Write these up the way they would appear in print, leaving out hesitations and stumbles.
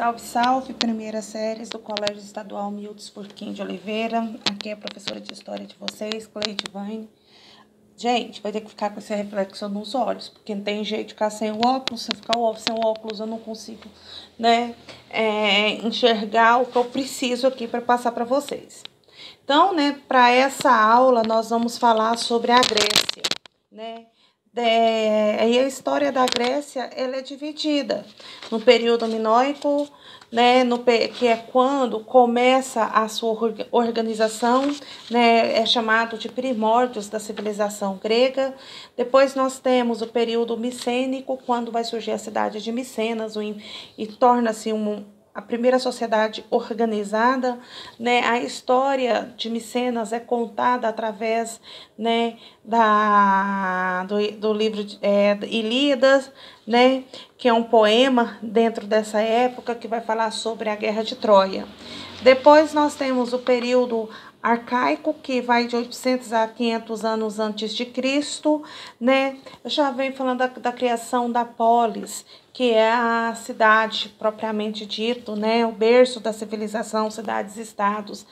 Salve, salve, primeiras séries do Colégio Estadual Milton Furquim de Oliveira. Aqui é a professora de História de vocês, Cleide Vane. Gente, vai ter que ficar com essa reflexão nos olhos, porque não tem jeito de ficar sem o óculos. Se eu ficar sem o óculos, eu não consigo, enxergar o que eu preciso aqui para passar para vocês. Então, para essa aula, nós vamos falar sobre a Grécia, E a história da Grécia, ela é dividida no período minoico, que é quando começa a sua organização, é chamado de primórdios da civilização grega. Depois nós temos o período micênico, quando vai surgir a cidade de Micenas e torna-se a primeira sociedade organizada, A história de Micenas é contada através, do livro Ilíadas, que é um poema dentro dessa época que vai falar sobre a Guerra de Troia. Depois nós temos o período arcaico, que vai de 800 a 500 anos antes de Cristo, Eu já venho falando da criação da polis, que é a cidade propriamente dito, o berço da civilização, cidades-estados,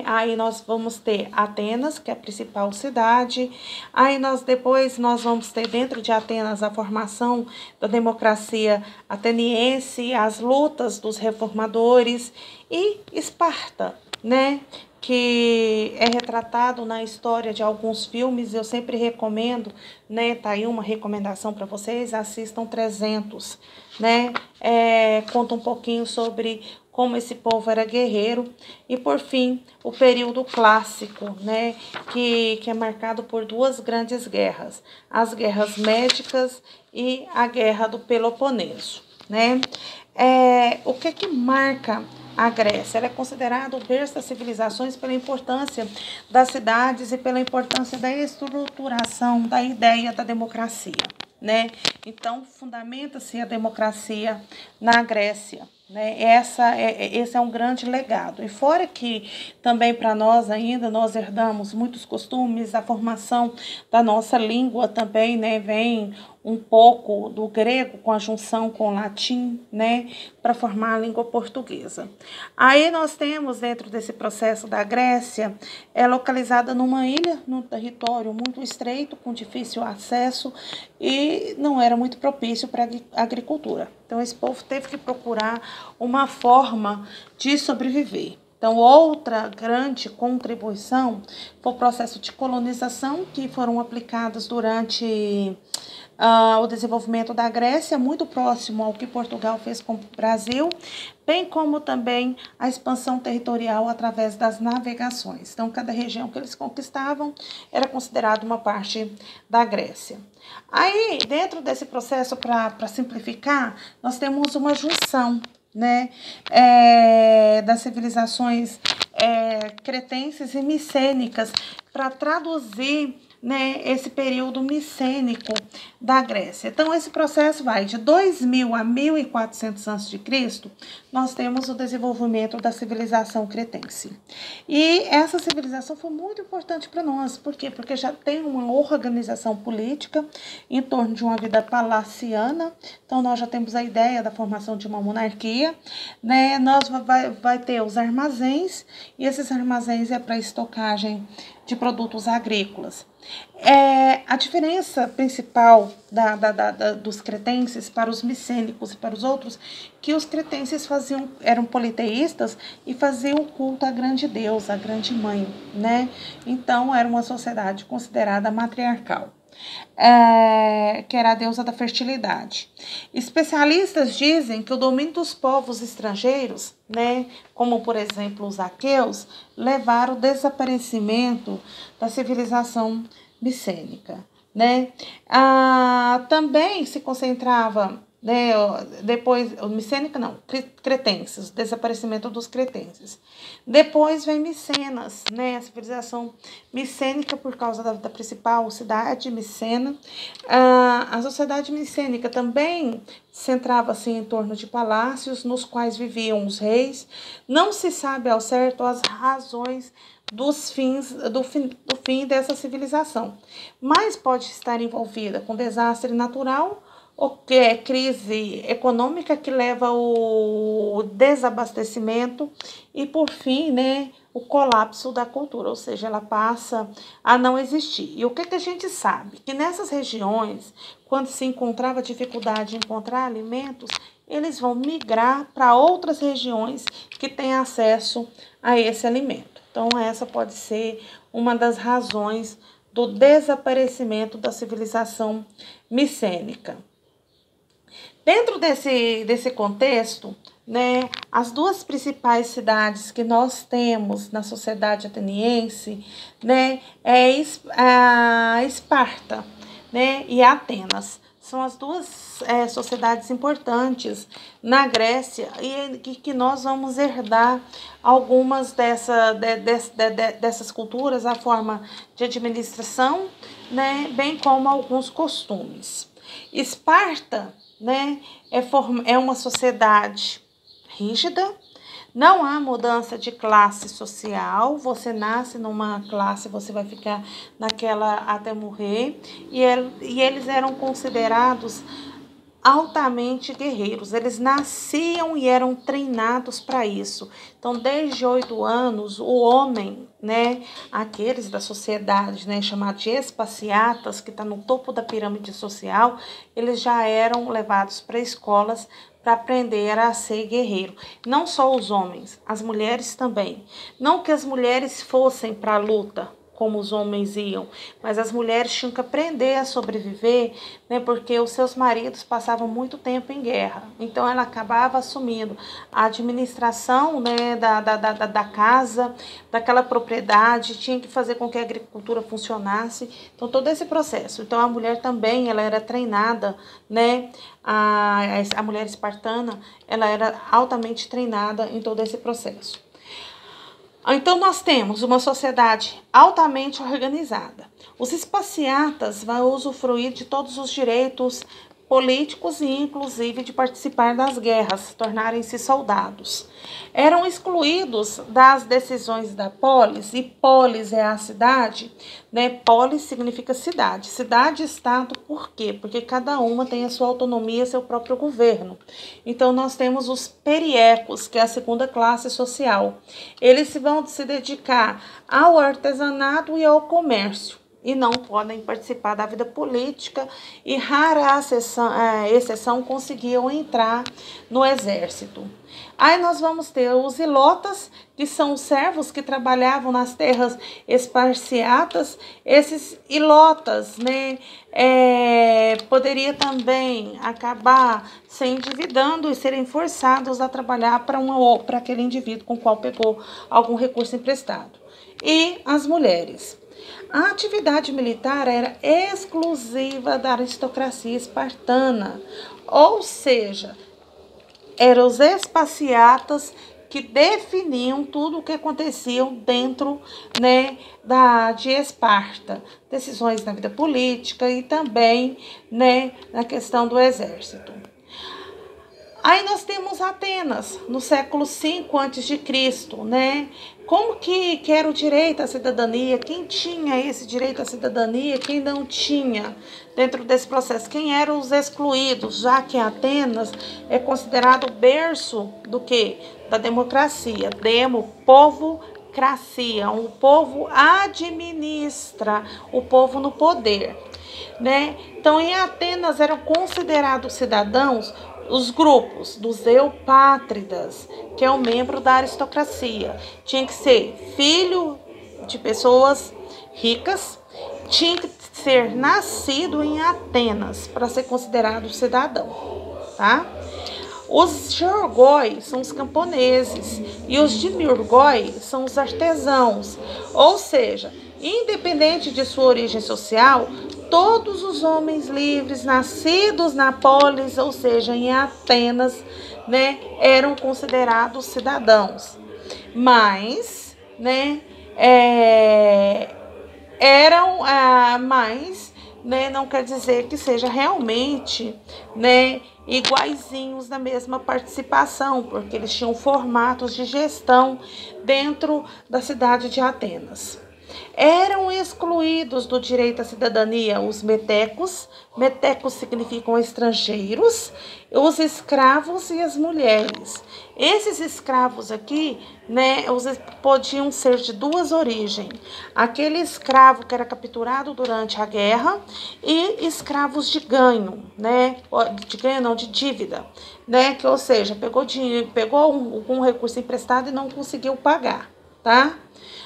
Aí nós vamos ter Atenas, que é a principal cidade. Aí depois nós vamos ter dentro de Atenas a formação da democracia ateniense, as lutas dos reformadores e Esparta, que é retratado na história de alguns filmes. Eu sempre recomendo, tá aí uma recomendação para vocês, assistam 300, conta um pouquinho sobre como esse povo era guerreiro. E por fim, o período clássico, que é marcado por duas grandes guerras, as guerras médicas e a guerra do Peloponeso, O que marca a Grécia? Ela é considerada o berço das civilizações pela importância das cidades e pela importância da estruturação da ideia da democracia, Então, fundamenta-se a democracia na Grécia, Esse é um grande legado. E fora que também para nós ainda, nós herdamos muitos costumes, a formação da nossa língua também, vem um pouco do grego com a junção com o latim, para formar a língua portuguesa. Aí nós temos, dentro desse processo da Grécia, é localizada numa ilha, num território muito estreito, com difícil acesso e não era muito propício para a agricultura. Então esse povo teve que procurar uma forma de sobreviver. Então, outra grande contribuição foi o processo de colonização que foram aplicados durante o desenvolvimento da Grécia, muito próximo ao que Portugal fez com o Brasil, bem como também a expansão territorial através das navegações. Então, cada região que eles conquistavam era considerada uma parte da Grécia. Aí, dentro desse processo, para simplificar, nós temos uma junção, das civilizações cretenses e micênicas para traduzir, esse período micênico da Grécia. Então, esse processo vai de 2000 a 1400 a.C., nós temos o desenvolvimento da civilização cretense. E essa civilização foi muito importante para nós. Por quê? Porque já tem uma organização política em torno de uma vida palaciana. Então, nós já temos a ideia da formação de uma monarquia, Nós vai ter os armazéns, e esses armazéns é para estocagem de produtos agrícolas. A diferença principal dos cretenses para os micênicos e para os outros, que os cretenses eram politeístas e faziam o culto à grande deusa, à grande mãe, Então, era uma sociedade considerada matriarcal, que era a deusa da fertilidade. Especialistas dizem que o domínio dos povos estrangeiros, como por exemplo os aqueus, levaram ao desaparecimento da civilização micênica, Também se concentrava, depois, micênica não, cretenses, desaparecimento dos cretenses. Depois vem Micenas, a civilização micênica, por causa da principal cidade, Micena. A sociedade micênica também centrava-se em torno de palácios, nos quais viviam os reis. Não se sabe ao certo as razões do fim dessa civilização, mas pode estar envolvida com desastre natural o que é crise econômica que leva ao desabastecimento e, por fim, né, o colapso da cultura, ou seja, ela passa a não existir. E o que a gente sabe? Que nessas regiões, quando se encontrava dificuldade em encontrar alimentos, eles vão migrar para outras regiões que têm acesso a esse alimento. Então, essa pode ser uma das razões do desaparecimento da civilização micênica. Dentro desse contexto, né, as duas principais cidades que nós temos na sociedade ateniense, né, é a Esparta, né, e Atenas. São as duas sociedades importantes na Grécia e que nós vamos herdar algumas dessas culturas, a forma de administração, né, bem como alguns costumes. Esparta, né, é uma sociedade rígida, não há mudança de classe social, você nasce numa classe, você vai ficar naquela até morrer, e eles eram considerados altamente guerreiros, eles nasciam e eram treinados para isso. Então, desde 8 anos, o homem, né, aqueles da sociedade, né, chamados de espaciatas, que está no topo da pirâmide social, eles já eram levados para escolas para aprender a ser guerreiro. Não só os homens, as mulheres também. Não que as mulheres fossem para a luta, como os homens iam, mas as mulheres tinham que aprender a sobreviver, né, porque os seus maridos passavam muito tempo em guerra. Então, ela acabava assumindo a administração, né, da casa, daquela propriedade, tinha que fazer com que a agricultura funcionasse. Então, todo esse processo. Então, a mulher também, ela era treinada, né, a mulher espartana, ela era altamente treinada em todo esse processo. Então, nós temos uma sociedade altamente organizada. Os espaciatas vão usufruir de todos os direitos políticos e, inclusive, de participar das guerras, tornarem-se soldados. Eram excluídos das decisões da polis, e polis é a cidade, né? Polis significa cidade. Cidade-estado, por quê? Porque cada uma tem a sua autonomia, seu próprio governo. Então, nós temos os periecos, que é a segunda classe social. Eles vão se dedicar ao artesanato e ao comércio, e não podem participar da vida política, e rara exceção conseguiam entrar no exército. Aí nós vamos ter os ilotas, que são os servos que trabalhavam nas terras esparciatas. Esses ilotas, né, poderia também acabar se endividando e serem forçados a trabalhar para aquele indivíduo com o qual pegou algum recurso emprestado. E as mulheres. A atividade militar era exclusiva da aristocracia espartana, ou seja, eram os espaciatas que definiam tudo o que acontecia dentro, né, de Esparta, decisões na vida política e também, né, na questão do exército. Aí nós temos Atenas, no século V a.C., né? Como que era o direito à cidadania? Quem tinha esse direito à cidadania? Quem não tinha dentro desse processo? Quem eram os excluídos? Já que Atenas é considerado o berço do quê? Da democracia. Demo, povo-cracia. O povo administra o povo no poder, né? Então, em Atenas eram considerados cidadãos os grupos dos eupátridas, que é um membro da aristocracia. Tinha que ser filho de pessoas ricas, tinha que ser nascido em Atenas para ser considerado cidadão, tá? Os georgoi são os camponeses e os demiurgoi são os artesãos, ou seja, independente de sua origem social, todos os homens livres, nascidos na polis, ou seja, em Atenas, né, eram considerados cidadãos. Mas, né, né, não quer dizer que seja realmente, né, iguaizinhos na mesma participação, porque eles tinham formatos de gestão dentro da cidade de Atenas. Eram excluídos do direito à cidadania os metecos. Metecos significam estrangeiros, os escravos e as mulheres. Esses escravos aqui, né, podiam ser de duas origens. Aquele escravo que era capturado durante a guerra e escravos de ganho, né, de ganho não, de dívida, né, que ou seja, pegou um recurso emprestado e não conseguiu pagar, tá?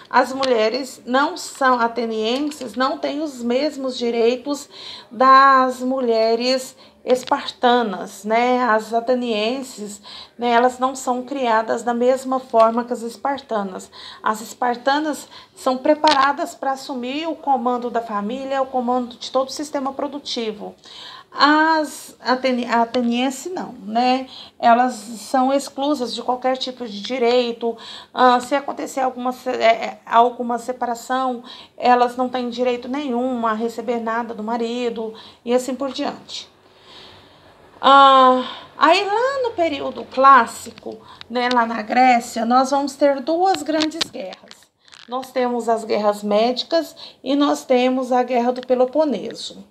As mulheres não são atenienses, não têm os mesmos direitos das mulheres espartanas, né? As atenienses, né, elas não são criadas da mesma forma que as espartanas. As espartanas são preparadas para assumir o comando da família, o comando de todo o sistema produtivo. A ateniense não, né? Elas são exclusas de qualquer tipo de direito. Se acontecer alguma separação, elas não têm direito nenhum a receber nada do marido e assim por diante. Aí lá no período clássico, né, lá na Grécia, nós vamos ter duas grandes guerras. Nós temos as guerras médicas e nós temos a Guerra do Peloponeso,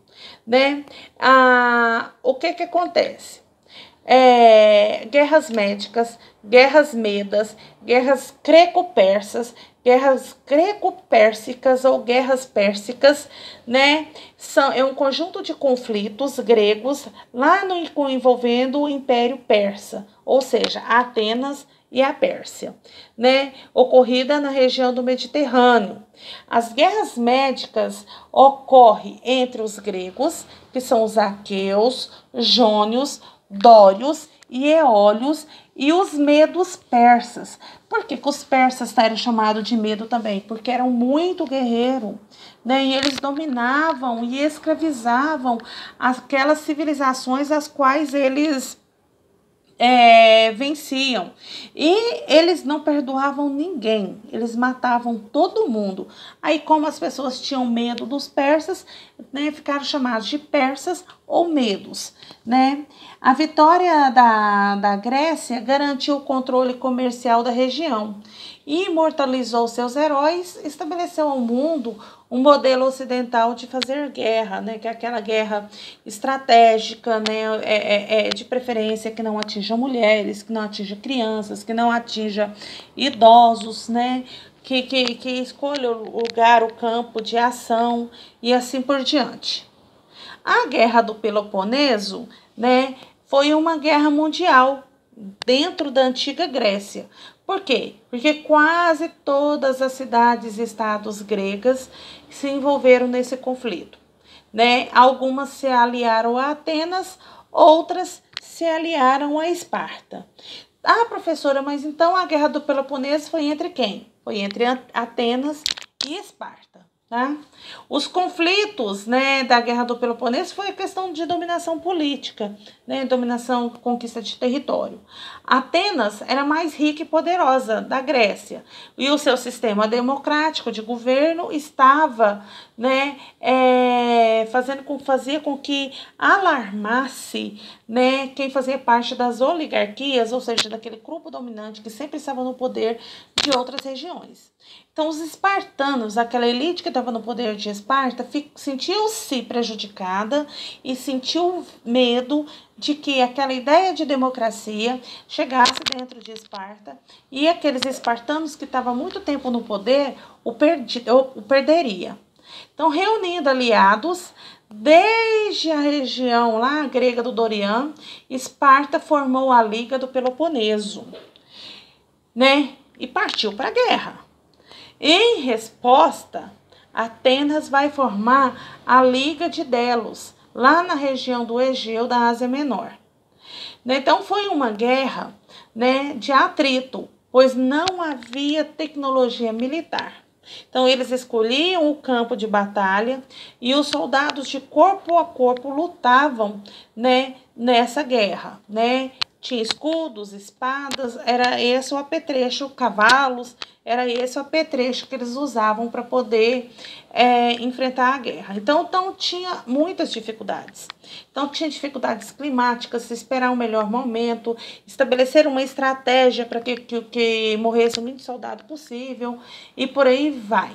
né? O que acontece? Guerras médicas, guerras medas, guerras greco-pérsicas ou guerras pérsicas, né? É um conjunto de conflitos gregos lá envolvendo o Império Persa, ou seja, Atenas e a Pérsia, né? Ocorrida na região do Mediterrâneo. As guerras médicas ocorrem entre os gregos, que são os aqueus, jônios, dórios e eólios, e os medos persas. Por que os persas eram chamados de medo também? Porque eram muito guerreiros, né? E eles dominavam e escravizavam aquelas civilizações as quais eles venciam. E eles não perdoavam ninguém, eles matavam todo mundo. Aí, como as pessoas tinham medo dos persas, né, ficaram chamados de persas ou medos, né? A vitória da Grécia garantiu o controle comercial da região, imortalizou seus heróis, estabeleceu ao mundo um modelo ocidental de fazer guerra, né, que é aquela guerra estratégica, né, de preferência que não atinja mulheres, que não atinja crianças, que não atinja idosos, né, que escolha o lugar, o campo de ação e assim por diante. A Guerra do Peloponeso, né, foi uma guerra mundial dentro da antiga Grécia. Por quê? Porque quase todas as cidades e estados gregas se envolveram nesse conflito, né? Algumas se aliaram a Atenas, outras se aliaram a Esparta. Professora, mas então a Guerra do Peloponeso foi entre quem? Foi entre Atenas e Esparta. Tá? Os conflitos, né, da Guerra do Peloponeso foi a questão de dominação política, né, dominação, conquista de território. Atenas era mais rica e poderosa da Grécia e o seu sistema democrático de governo estava, né, fazia com que alarmasse, né, quem fazia parte das oligarquias, ou seja, daquele grupo dominante que sempre estava no poder de outras regiões. Então, os espartanos, aquela elite que estava no poder de Esparta, sentiu-se prejudicada e sentiu medo de que aquela ideia de democracia chegasse dentro de Esparta e aqueles espartanos que estavam há muito tempo no poder o perderia. Então, reunindo aliados, desde a região lá grega do Dorian, Esparta formou a Liga do Peloponeso, né? E partiu para a guerra. Em resposta, Atenas vai formar a Liga de Delos, lá na região do Egeu da Ásia Menor. Então foi uma guerra, né, de atrito, pois não havia tecnologia militar. Então eles escolhiam o campo de batalha e os soldados de corpo a corpo lutavam, né, nessa guerra, né? Tinha escudos, espadas, era esse o apetrecho, cavalos, era esse o apetrecho que eles usavam para poder enfrentar a guerra. Então tinha muitas dificuldades. Então tinha dificuldades climáticas, esperar um melhor momento, estabelecer uma estratégia para que morresse o mínimo soldado possível e por aí vai.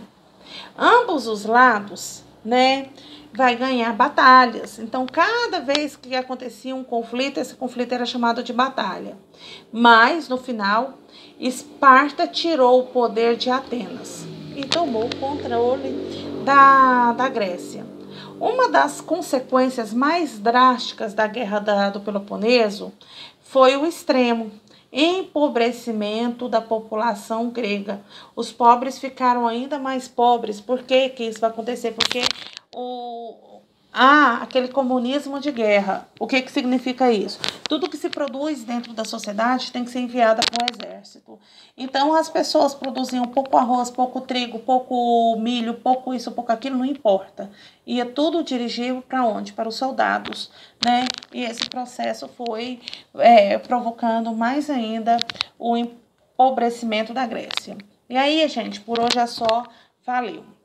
Ambos os lados, né, vai ganhar batalhas. Então, cada vez que acontecia um conflito, esse conflito era chamado de batalha. Mas, no final, Esparta tirou o poder de Atenas e tomou o controle da Grécia. Uma das consequências mais drásticas da Guerra do Peloponeso foi o extremo empobrecimento da população grega. Os pobres ficaram ainda mais pobres. Por que isso vai acontecer? Porque aquele comunismo de guerra. O que significa isso? Tudo que se produz dentro da sociedade tem que ser enviado para o exército. Então, as pessoas produziam pouco arroz, pouco trigo, pouco milho, pouco isso, pouco aquilo, não importa. Ia tudo dirigido para onde? Para os soldados, né? E esse processo foi provocando mais ainda o empobrecimento da Grécia. E aí, gente, por hoje é só. Valeu!